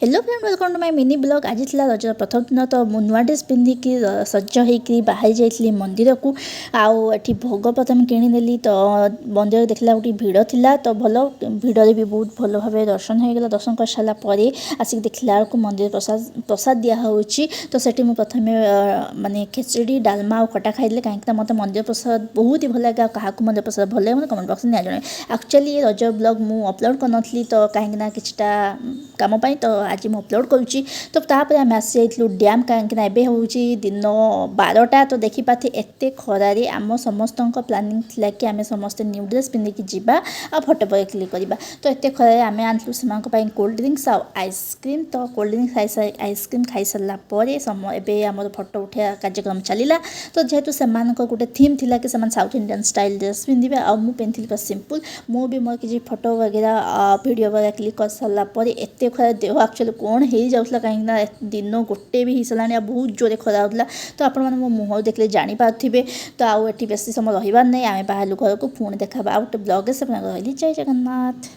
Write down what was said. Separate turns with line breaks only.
Hello friend welcome to my mini blog आज थी रज प्रथम दिन तो मु नुआ ड्रेस पिंधिकी सज होकर बाहर जाइली मंदिर को आठी भोग प्रथम किणीदेली तो मंदिर देखला गोटे भिड़ थिला तो भल भिड़े भी बहुत भल भाव दर्शन होगा दर्शन कर सारापर आसिक देखला मंदिर प्रसाद दिखाई तो सेठी मुझे प्रथम माने खेचड़ी डालमा और खटा खाइले कहीं मत मंदिर प्रसाद बहुत ही भल लगे क्या मंदिर प्रसाद भल लगे कमेंट बॉक्स में जन एक्चुअली रज ब्लॉग मुझे अपलोड करनी तो कहीं किछटा काम तो आज मैं अपलोड करुँची तो तापर आम आसी जाइलु डैम कहीं एवं हूँ दिन 12टा तो देखिपारे एत खरारे आम समस्त प्लानिंग थिला कि आम समस्ते न्यू ड्रेस पिंधिकी जावा आ फोटो पर क्लिक करवा तो एत खरारे आम आनलु से कोल्ड ड्रिंक्स आइसक्रीम तो कोल्ड ड्रिंक्स आइसक्रीम खाई सारापर समय आम फोटो उठा कार्यक्रम चलला तो जेहेतु से गोटे थीम थिला कि साउथ इंडियन स्टाइल ड्रेस पिंधे आ मुझे पिंधि पूरा सिंपल मुझे मोर किसी फोटो वगैरह वीडियो वगैरह क्लिक कर सारापर एत खरा देह एक्चुअली कौन हो जाऊला कहीं दिन गोटे भी हो सारा बहुत जोरे खरा होता तो आपण मैंने मो मुँह देखले जापारे तो आउ एटी बेसी समय रही नहीं आम बाहर घर को पुणी देखा आउ गोटे ब्लॉग से रही जय जगन्नाथ।